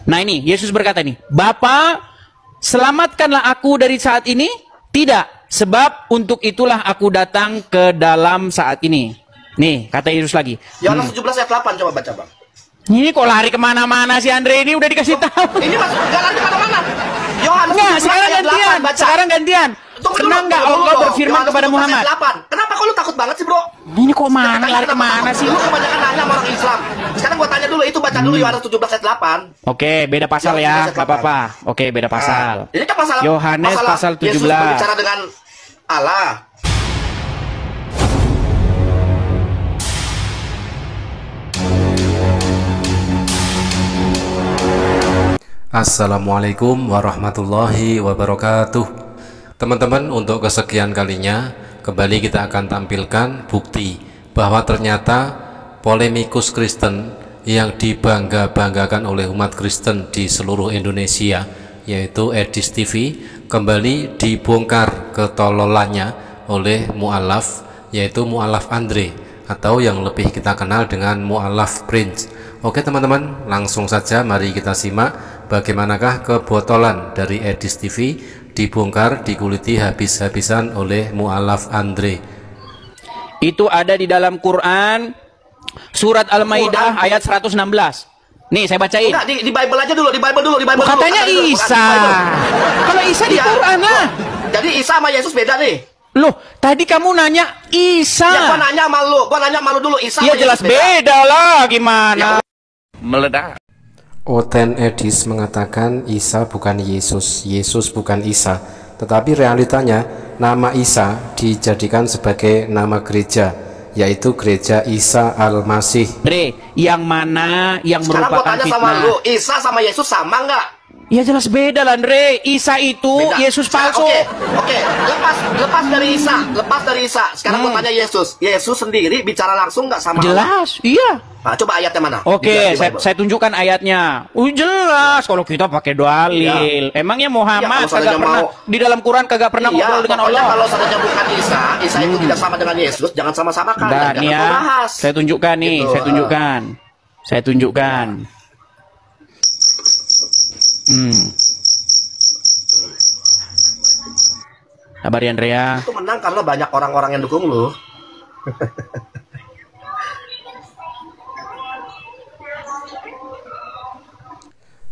Nah ini, Yesus berkata nih, Bapa, selamatkanlah aku dari saat ini. Tidak, sebab untuk itulah aku datang ke dalam saat ini. Nih, kata Yesus lagi. Yohanes 17 ayat 8, coba baca bang. Ini kok lari kemana-mana si Andre ini, udah dikasih tahu. Ini masuk, gak lari kemana-mana. Yohanes Nggak, 17 sekarang ayat gantian. 8, baca. Sekarang gantian. Tunggu Pernah nggak Allah berfirman Yohanes kepada 17 Muhammad? ayat 8. Kenapa kok lu takut banget sih bro? Ini kok mana, lari kemana sih? Lu kebanyakan nanya sama orang Islam. Sekarang gua tanya dulu, itu baca dulu Yohanes 17 ayat 8. Oke, beda pasal ya, nggak apa-apa. Oke, beda pasal. Ini kan pasal Yohanes pasal 17. Yesus berbicara dengan Allah. Assalamualaikum warahmatullahi wabarakatuh. Teman-teman, untuk kesekian kalinya kembali kita akan tampilkan bukti bahwa ternyata polemikus Kristen yang dibangga-banggakan oleh umat Kristen di seluruh Indonesia, yaitu Edis TV, kembali dibongkar ketololannya oleh mu'alaf, yaitu mu'alaf Andre, atau yang lebih kita kenal dengan mu'alaf Prince. Oke teman-teman, langsung saja mari kita simak bagaimanakah kebotolan dari Edis TV dibongkar, dikuliti habis-habisan oleh mu'alaf Andre. Itu ada di dalam Quran surat Al-Maidah ayat 116. Nih saya bacain. Enggak, di Bible aja dulu, di Bible dulu. Katanya dulu. Isa. Kalau Isa di Quran lah. Jadi Isa sama Yesus beda nih. Loh, tadi kamu nanya Isa. Ya gua nanya sama lu dulu, Isa. Ya jelas beda lah, gimana? Meledak. Oten Edis mengatakan Isa bukan Yesus, Yesus bukan Isa. Tetapi realitanya nama Isa dijadikan sebagai nama gereja, yaitu gereja Isa Al-Masih. Dre, yang mana yang sekarang merupakan fitnah? Sama lu, Isa sama Yesus sama nggak? Ya jelas beda lah, Andre. Isa itu beda. Yesus palsu. Oke. Lepas dari Isa. Sekarang gua tanya Yesus. Yesus sendiri bicara langsung nggak sama Allah? Jelas, iya. Nah, coba ayatnya mana? Oke, saya tunjukkan ayatnya. Jelas kalau kita pakai dalil. Iya. Emangnya Muhammad Ya, kagak pernah di dalam Quran kagak pernah ngobrol dengan Allah? Kalau saja bukan Isa itu tidak sama dengan Yesus, jangan sama-samakan. Nah, nih ya, saya tunjukkan nih, gitu. saya tunjukkan. Sabar ya Andrea. Itu menang karena banyak orang-orang yang dukung lu.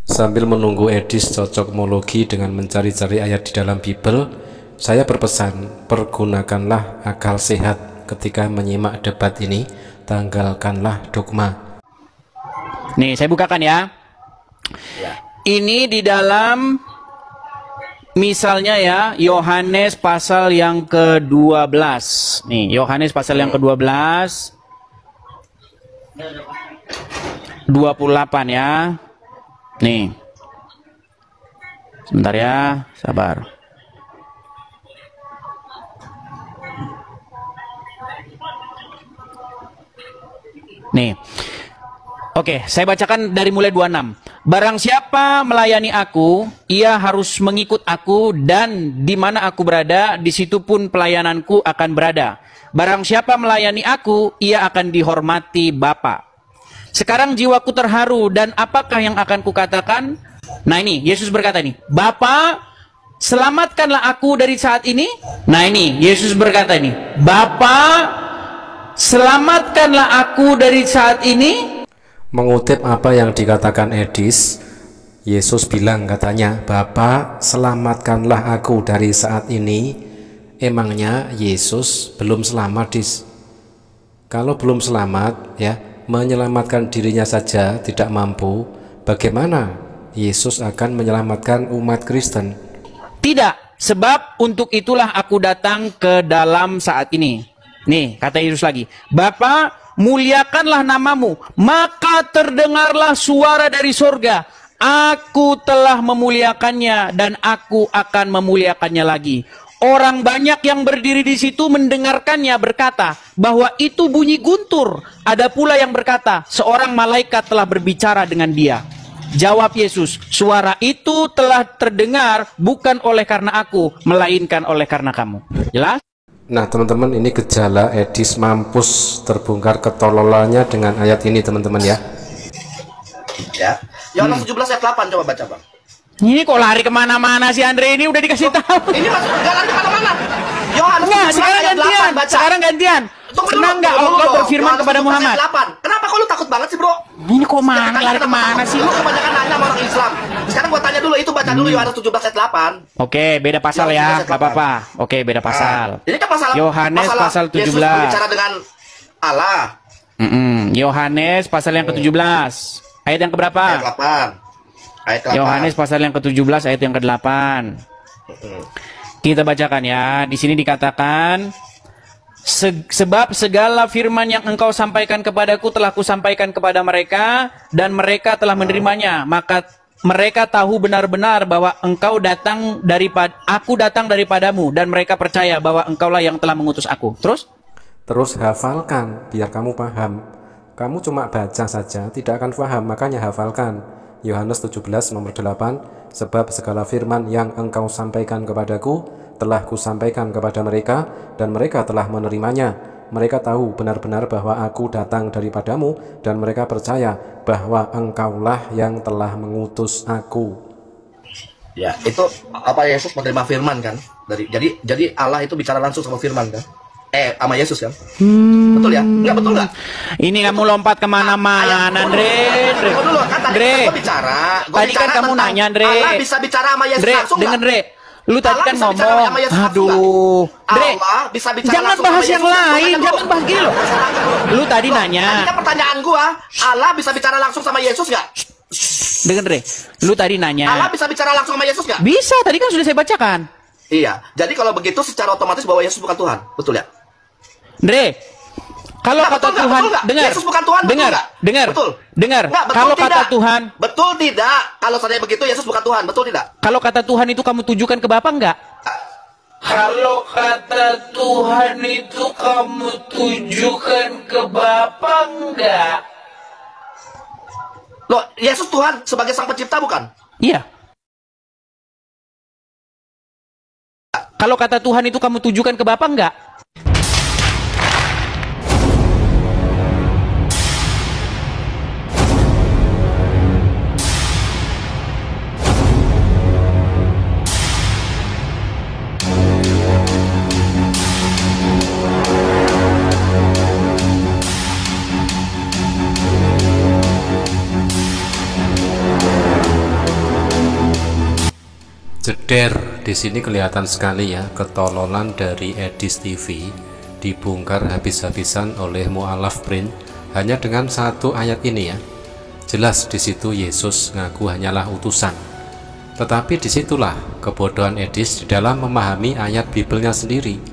Sambil menunggu Edis cocokmologi dengan mencari-cari ayat di dalam Bible, saya berpesan, pergunakanlah akal sehat ketika menyimak debat ini, tanggalkanlah dogma. Nih, saya bukakan ya. Ini di dalam, misalnya ya, Yohanes pasal yang ke-12. Nih, Yohanes pasal yang ke-12. 28 ya. Nih. Sebentar ya, sabar. Nih. Oke, saya bacakan dari mulai 26. Barang siapa melayani aku, ia harus mengikut aku, dan di mana aku berada, di situ pun pelayananku akan berada. Barang siapa melayani aku, ia akan dihormati Bapa. Sekarang jiwaku terharu, dan apakah yang akan kukatakan? Nah ini, Yesus berkata nih, Bapa, selamatkanlah aku dari saat ini. Nah ini, Yesus berkata nih, Bapa, selamatkanlah aku dari saat ini. Mengutip apa yang dikatakan Edis, Yesus bilang katanya, Bapa, selamatkanlah aku dari saat ini. Emangnya Yesus belum selamat, Dis? Kalau belum selamat, ya, menyelamatkan dirinya saja tidak mampu, bagaimana Yesus akan menyelamatkan umat Kristen? Tidak, sebab untuk itulah aku datang ke dalam saat ini. Nih, kata Yesus lagi, Bapa, muliakanlah namamu, maka terdengarlah suara dari sorga. Aku telah memuliakannya, dan aku akan memuliakannya lagi. Orang banyak yang berdiri di situ mendengarkannya berkata bahwa itu bunyi guntur. Ada pula yang berkata, seorang malaikat telah berbicara dengan dia. Jawab Yesus, suara itu telah terdengar bukan oleh karena aku, melainkan oleh karena kamu. Jelas? Nah teman-teman, ini gejala Edis mampus terbongkar ketololannya dengan ayat ini teman-teman ya. Ya, Yohanes 17 ayat 8 coba baca, Bang. Ini kok lari kemana-mana sih Andre? Ini udah dikasih tahu. Ini masuk enggak lari kemana-mana. Yohanes Enggak, 17 sekarang ayat 8 gantian. baca. Sekarang gantian. Tunggu Senang dulu, nggak tunggu Allah dulu. berfirman Yohanes kepada 17 ayat Muhammad? 8. Kenapa kok lu takut banget sih, Bro? Ini kok mana lari kemana sih? Lu kebanyakan nanya sama orang Islam. Sekarang gua tanya dulu, itu baca dulu Yohanes 17 ayat 8. Oke, beda pasal Yohanes ya, 17 ayat nggak apa-apa. Oke, beda pasal. Ini kan masalah Yohanes masalah pasal Yesus 17. berbicara dengan Allah. Yohanes pasal yang ke-17. Ayat yang Ayat keberapa? 8. Ayat 8. Yohanes pasal yang ke-17 ayat yang ke-8. Kita bacakan ya. Di sini dikatakan, sebab segala firman yang engkau sampaikan kepadaku telah kusampaikan kepada mereka, dan mereka telah menerimanya. Maka mereka tahu benar-benar bahwa aku datang daripadamu, dan mereka percaya bahwa engkaulah yang telah mengutus aku. Terus hafalkan biar kamu paham. Kamu cuma baca saja tidak akan paham, makanya hafalkan. Yohanes 17 nomor 8, sebab segala firman yang engkau sampaikan kepadaku telah kusampaikan kepada mereka, dan mereka telah menerimanya. Mereka tahu benar-benar bahwa aku datang daripadamu, dan mereka percaya bahwa engkaulah yang telah mengutus aku. Ya, itu apa, Yesus menerima firman kan? Jadi Allah itu bicara langsung sama firman kan? Sama Yesus kan? Betul ya? Enggak betul enggak? Ini kamu lompat kemana-mana, Andre. Tunggu dulu, kan tadi gua bicara. Tadi kan kamu tentang nanya, Andre. Allah bisa bicara sama Yesus langsung Dengar, nggak? Andre. Lu tadi Allah kan bisa bicara ngomong. sama Yesus langsung Aduh. Andre, Allah bisa bicara jangan langsung bahas sama yang Yesus. lain. Tanya dulu. Jangan bahas gini loh. Lu tadi nanya. Tadi kan pertanyaan gua, Allah bisa bicara langsung sama Yesus nggak? Dengar, Andre. Lu tadi nanya. Allah bisa bicara langsung sama Yesus nggak? Bisa, tadi kan sudah saya bacakan. Iya. Jadi kalau begitu secara otomatis bahwa Yesus bukan Tuhan, betul ya? Andre, kalau Nggak, kata betul nggak? Tuhan, Betul nggak? dengar, Yesus bukan Tuhan, betul dengar, nggak? dengar, Betul. dengar. Nggak, betul Kalau kata tidak? Tuhan, Betul tidak? Kalau saya begitu Yesus bukan Tuhan, betul tidak? kalau kata Tuhan itu kamu tujukan ke Bapa enggak? Kalau kata Tuhan itu kamu tujukan ke Bapa enggak? Loh, Yesus Tuhan sebagai sang pencipta bukan? Iya. Kalau kata Tuhan itu kamu tujukan ke Bapa enggak? Jeder, di sini kelihatan sekali ya ketololan dari Edis TV dibongkar habis-habisan oleh mualaf print hanya dengan satu ayat ini ya. Jelas di situ Yesus ngaku hanyalah utusan. Tetapi disitulah kebodohan Edis di dalam memahami ayat Bibelnya sendiri.